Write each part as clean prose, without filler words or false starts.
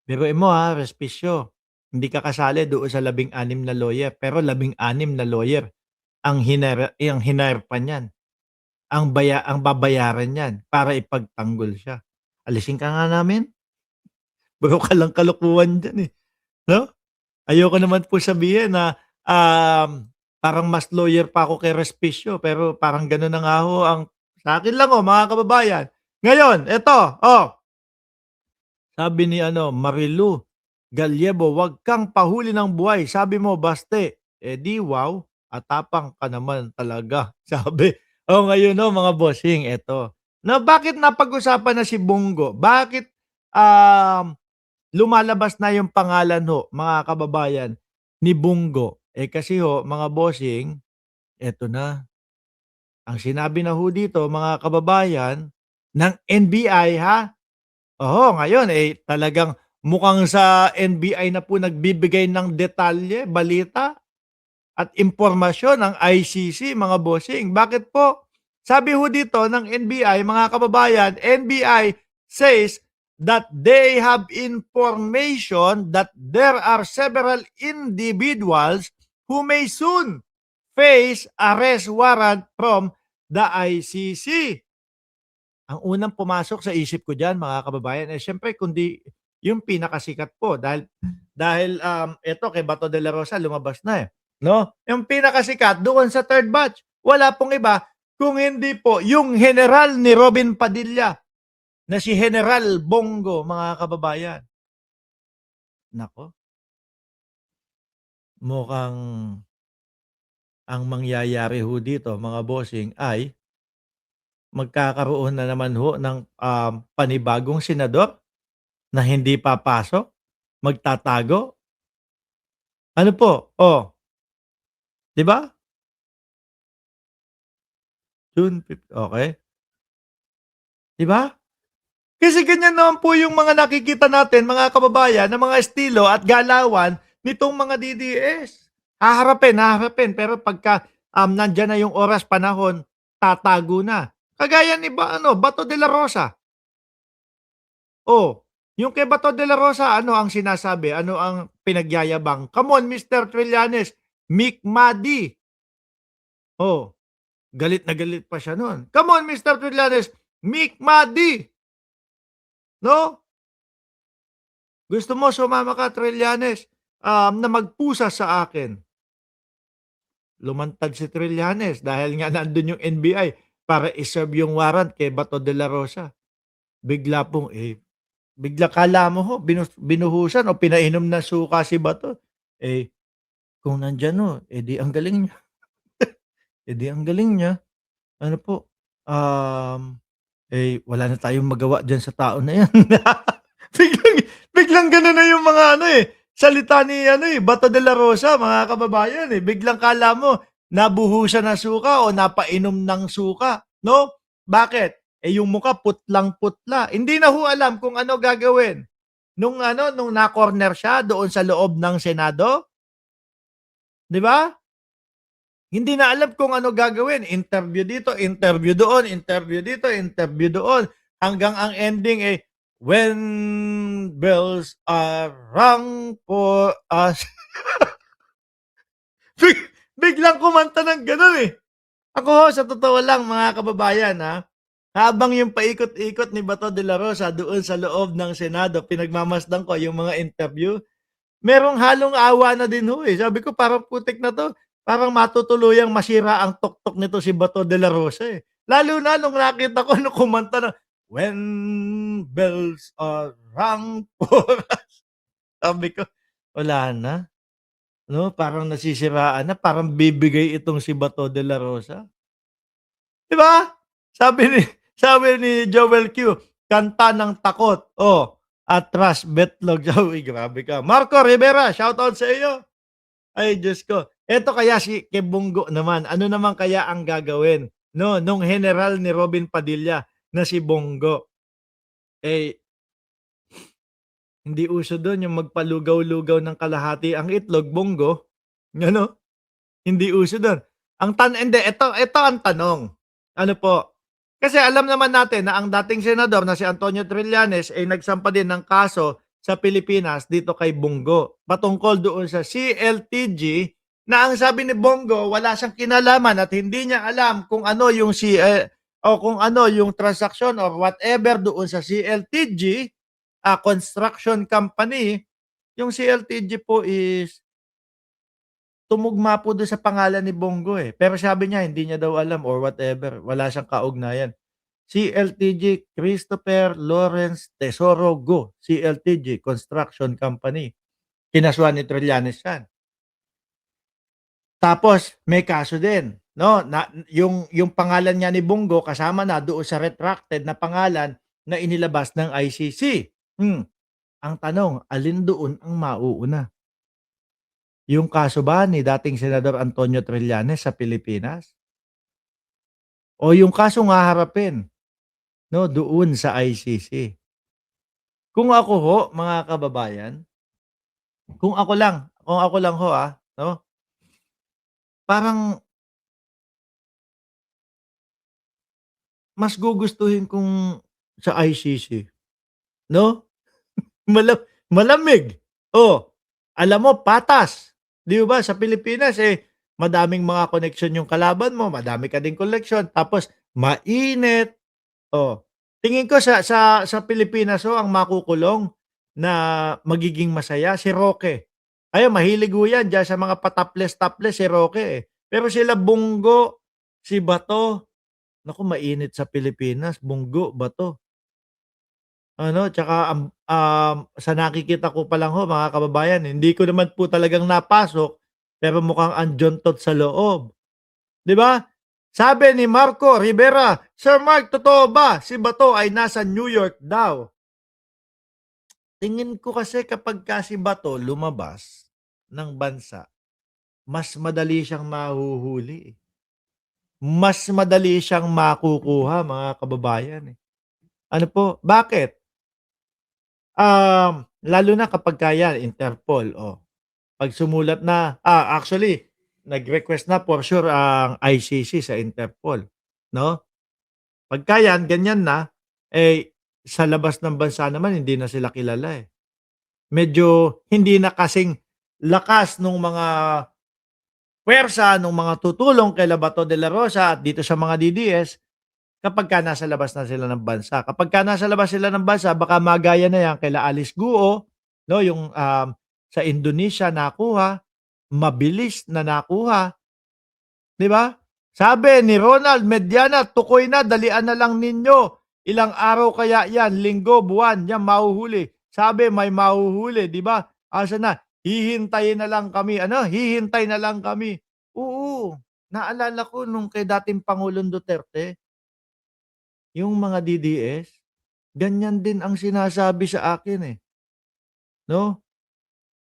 Biruin mo, respisyo, hindi ka kasali doon sa 16 na lawyer, pero 16 na lawyer ang hinire pa niyan, ang babayaran niyan para ipagtanggol siya. Alisin ka nga namin, puro ka lang kalokohan diyan, 'no? Ayoko naman po sabihin na, parang mas lawyer pa ako kay Respisyo, pero parang gano'n na nga ho ang sa'kin lang, mga kababayan. Ngayon eto, sabi ni Marilu Gallego, "Wag kang pahuli ng buhay, sabi mo baste." Eh, di wow, atapang ka naman talaga, sabi. Ngayon mga bossing eto, na bakit napag-usapan na si Bongo, bakit, lumalabas na yung pangalan mga kababayan, ni Bongo. Kasi mga bossing, eto na, ang sinabi na dito mga kababayan ng NBI ngayon, talagang mukhang sa NBI na po nagbibigay ng detalye, balita at impormasyon ang ICC mga bossing. Bakit po? Sabi dito ng NBI mga kababayan, NBI says that they have information that there are several individuals who may soon face arrest warrant from the ICC. Ang unang pumasok sa isip ko diyan mga kababayan, siyempre kundi yung pinakasikat po dahil eto kay Bato de la Rosa lumabas na, 'no? Yung pinakasikat doon sa third batch, wala pong iba kung hindi po yung general ni Robin Padilla na si General Bongo mga kababayan. Naku, mukhang ang mangyayari dito mga bossing ay magkakaroon na naman ng, panibagong senador na hindi papasok, magtatago. Ano po, 'di ba? Okey, 'di ba? Kasi ganyan naman po yung mga nakikita natin mga kababayan na mga estilo at galawan nitong mga DDS. Haharapin, pero pagka, nandiyan na yung oras, panahon, tatago na. Kagaya ni Bato de la Rosa. Yung kay Bato de la Rosa ano ang sinasabi, ano ang pinagyayabang, "Come on Mr. Trillanes, Mick Madi." Oh, galit na galit pa siya nun. "Come on Mr. Trillanes, Mick Madi." 'No? "Gusto mo sumama ka Trillanes, na magpusa sa akin." Lumantad si Trillanes dahil nga nandun yung NBI para i-serve yung warrant kay Bato de la Rosa. Bigla pong, bigla akala mo binuhusan o pinainom ng suka si Bato. Kung nandiyan 'di ang galing niya, 'di ang galing niya. Ano po, wala na tayong magawa diyan sa tao na 'yan. Biglang biglang gano'n na yung mga salita ni Bato de la Rosa mga kababayan, biglang akala mo nabuhusan ng suka o napainom ng suka, 'no? Bakit? Yung mukha putlang-putla. Hindi na alam kung ano gagawin nung na-corner siya doon sa loob ng Senado, 'di ba? Hindi na alam kung ano gagawin, interview dito, interview doon, interview dito, interview doon, hanggang ang ending, "When bells are rung for us." Big biglang kumanta ng gano'n, Ako sa totoo lang mga kababayan, habang yung paikot-ikot ni Bato de la Rosa doon sa loob ng Senado, pinagmamasdan ko yung mga interview, merong halong awa na din Sabi ko parang putik na 'to, parang matutuluyang masira ang tuktok nito si Bato de la Rosa, Lalo na nung nakita ko nung kumanta ng "When bells are rung for us." Sabi ko, wala na, 'no, parang nasisiraan na, parang bibigay itong si Bato de la Rosa. 'Di ba? Sabi ni sabi ni Joel Q, "Kanta ng takot, atras, betlog." Uy, grabe ka. Marco Rivera, shoutout sa iyo. Ay Diyos ko. Eto kaya si kay Bongo naman, ano naman kaya ang gagawin, 'no, nung general ni Robin Padilla na si Bongo? Eh, hindi uso dun yung magpalugaw-lugaw ng kalahati ang itlog, Bongo, ano? Hindi uso dun. Hindi, ito ang tanong, ano po, kasi alam naman natin na ang dating senador na si Antonio Trillanes ay nagsampa din ng kaso sa Pilipinas dito kay Bongo, patungkol doon sa CLTG na ang sabi ni Bongo wala siyang kinalaman at hindi niya alam kung ano yung o kung ano yung transaksyon or whatever doon sa CLTG, construction company. Yung CLTG po is tumugma po do'n sa pangalan ni Bongo, eh. Pero sabi niya hindi niya daw alam or whatever, wala siyang kaugnayan. CLTG, Christopher Lawrence Tesoro Go, CLTG Construction Company. Kinasuhan ni Trillanes 'yan. Tapos may kaso din, 'no, na yung pangalan niya ni Bongo kasama na doon sa retracted na pangalan na inilabas ng ICC. Ang tanong, alin doon ang mauuna? Yung kaso ba ni dating Senador Antonio Trillanes sa Pilipinas o yung kasong haharapin, 'no, doon sa ICC? Kung ako ho, mga kababayan, kung ako lang ho, 'no, parang mas gugustuhin kong sa ICC, 'no? Malamig. Oh, alam mo patas, 'di ba sa Pilipinas, madaming mga koneksyon yung kalaban mo, madami ka ding koleksyon, tapos mainit. Oh, tingin ko sa Pilipinas ho ang makukulong na magiging masaya si Roque. Ayun, mahilig ho 'yan diyan sa mga pa-topless-topless si Roque, eh. Pero sila Bongo, si Bato, naku mainit sa Pilipinas, Bongo, Bato. Ano, tsaka sa nakikita ko pa lang ho mga kababayan, hindi ko naman po talagang napasok, pero mukhang andiyon-tot sa loob, 'di ba? Sabi ni Marco Rivera, "Sir Mark, totoo ba si Bato ay nasa New York daw?" Tingin ko kasi kapagka si Bato lumabas ng bansa, mas madali siyang mahuhuli, eh. Mas madali siyang makukuha mga kababayan, eh. Ano po, bakit? Lalo na kapagka yan Interpol, oh. 'Pag sumulat na actually nag-request na for sure ang ICC sa Interpol, 'no? Pagka yan ganyan na, sa labas ng bansa naman hindi na sila kilala, eh. Medyo hindi na kasing lakas nung mga puwersa nung mga tutulong kila Bato de la Rosa at dito sa mga DDS kapagka nasa labas na sila ng bansa. Kapagka nasa labas sila ng bansa baka magaya na yan kila Alice Guo, 'no, yung, sa Indonesia nakuha, mabilis na nakuha, 'di ba? Sabi ni Ronald Mediana, "Tukoy na, dalian na lang ninyo. Ilang araw kaya yan, linggo, buwan, yan mahuhuli." Sabi may mahuhuli, 'di ba? Asan na, "Hihintayin na lang kami." Ano, "Hihintay na lang kami." Oo, naalala ko nung kay dating Pangulong Duterte, yung mga DDS, ganyan din ang sinasabi sa akin, 'no?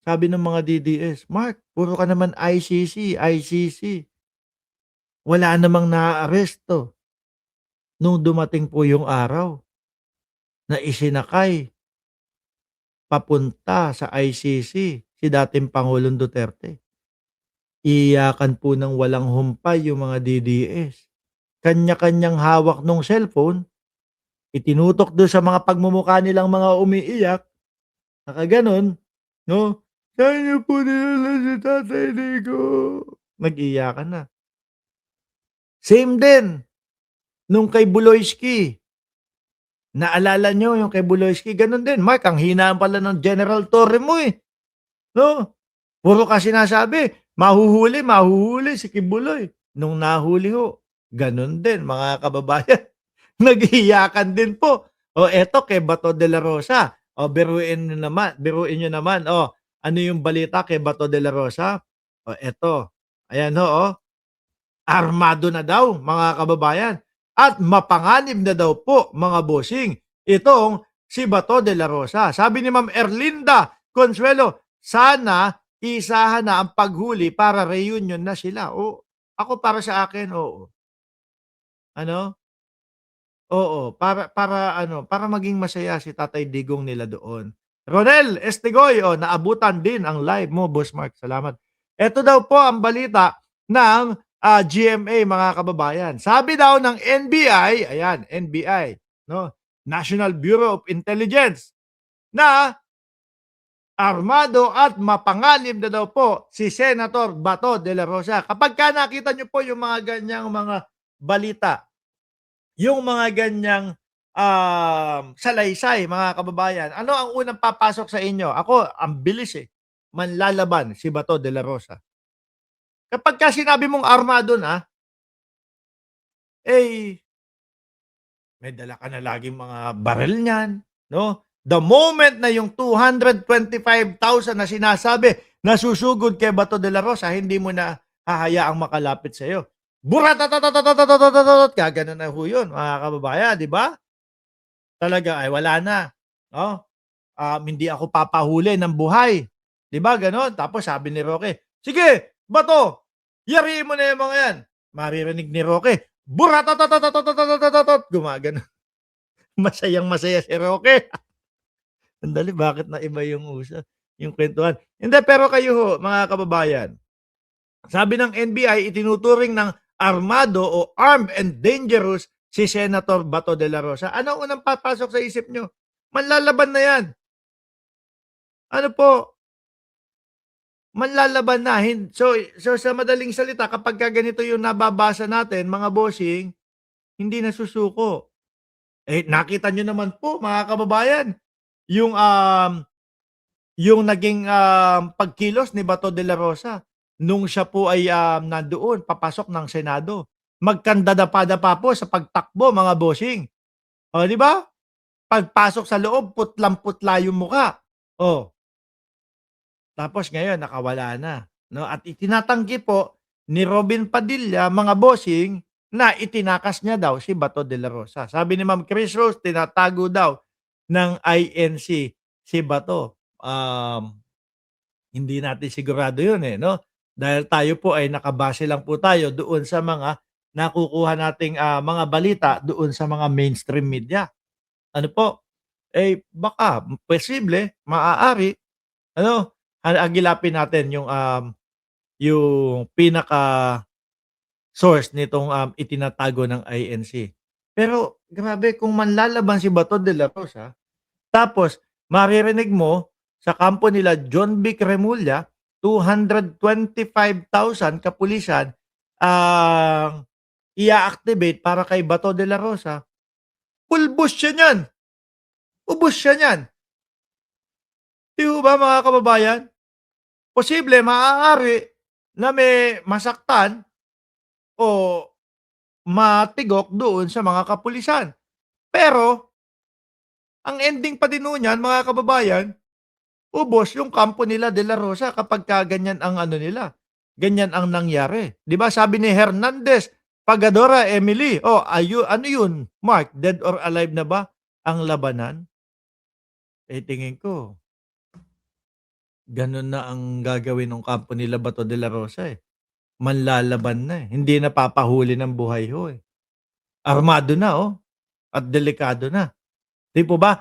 Sabi ng mga DDS, "Mark, puro ka naman ICC, ICC." Wala namang naaaresto nung dumating po yung araw na isinakay papunta sa ICC si dating Pangulong Duterte. Iiyakan po ng walang humpay yung mga DDS. Kanya-kanyang hawak nung cellphone, itinutok dun sa mga pagmumukha nilang mga umiiyak, nakaganon, 'no? "Saan niyo po dinala si Tatay Diggo?" Nag-iiyakan na. Same din nung kay Buloyski. Naalala niyo yung kay Buloyski, gano'n din, "Mark, ang hina pala ng General Torre mo, 'no? Puro ka sinasabi, mahuhuli, mahuhuli si Kibuloy." Nung nahuli ho, gano'n din mga kababayan, nag-iiyakan din po. O eto kay Bato de la Rosa, o biruin niyo naman, ano yung balita kay Bato de la Rosa? O eto, ayan ho, armado na daw mga kababayan at mapanganib na daw po mga bossing itong si Bato de la Rosa. Sabi ni Ma'am Erlinda Consuelo, sana isahan na ang paghuli para reunion na sila. O ako para sa akin, oo. Ano? Oo, para ano, para maging masaya si Tatay Digong nila doon. Ronel Estigoy, naabutan din ang live mo, Boss Mark, salamat. Eto daw po ang balita ng, GMA mga kababayan. Sabi daw ng NBI, ayan, NBI, 'no, National Bureau of Intelligence, na armado at mapanganib na daw po si Senator Bato de la Rosa. Kapagka nakita niyo po yung mga ganyang mga balita, yung mga ganyang, salaysay mga kababayan, ano ang unang papasok sa inyo? Ako ang bilis, manlalaban si Bato de la Rosa. Kapagka sinabi mong armado na, eh, may dala ka na laging mga baril niyan, 'no? The moment na yung 225,000 na sinasabi nasusugod kay Bato de la Rosa, hindi mo na hahayaang makalapit sa'yo. Buratatatatatatatatatatat gaganon na ho yun mga kababayan, 'di ba? Talaga ay wala na, 'no? Hindi ako papahuli ng buhay, 'di ba gano'n? Tapos sabi ni Roque, "Sige, Bato, yariin mo na yung mga 'yan." Maririnig ni Roque, buratatatatatatatatatatat gumaganon. Masayang-masaya si Roque. Sandali, bakit naiba yung yung kuwentuhan? Hindi, pero kayo ho, mga kababayan, sabi ng NBI, itinuturing ng armado o armed and dangerous si Senator Bato de la Rosa. Ano ang unang papasok sa isip niyo? Manlalaban na 'yan. Ano po, manlalaban na. So sa madaling salita, kapagka ganito yung nababasa natin, mga bossing, hindi na susuko. Eh, nakita niyo naman po, mga kababayan, yung, yung naging, pagkilos ni Bato de la Rosa nung siya po ay, nandoon papasok ng Senado. Magkandadapa-dapa po sa pagtakbo, mga bossing. Oh, 'di ba? Pagpasok sa loob putlang-putla yung mukha. Oh, tapos ngayon nakawala na, 'no? At itinatanggi po ni Robin Padilla, mga bossing, na itinakas niya daw si Bato de la Rosa. Sabi ni Ma'am Chris Rose, tinatago daw ng INC si Bato. Hindi natin sigurado 'yun, 'no? Dahil tayo po ay nakabase lang po tayo doon sa mga nakukuha nating, mga balita doon sa mga mainstream media. Ano po, eh, baka posible, maaari, ano, agilapin natin yung pinaka-source nitong, itinatago ng INC. Pero grabe, kung manlalaban si Bato de la Rosa, tapos maririnig mo sa kampo nila John Vic Remulla, 225,000 kapulisan ang i-a-activate para kay Bato de la Rosa, pulbos siya niyan, ubos siya niyan. 'Di ho ba, mga kababayan? Posible, maaari na may masaktan o matigok doon sa mga kapulisan. Pero ang ending pa din ho niyan, mga kababayan, ubos yung kampo nila De La Rosa kapagka ganyan ang ano nila, ganyan ang nangyari. 'Di ba sabi ni Hernandez, Pagadora Emily, "Oh, ano yun, Mark, dead or alive na ba ang labanan?" Eh, tingin ko gano'n na ang gagawin nung kampo nila Bato de la Rosa, manlalaban na, hindi na papahuli ng buhay ho, Armado na, at delikado na, 'di po ba?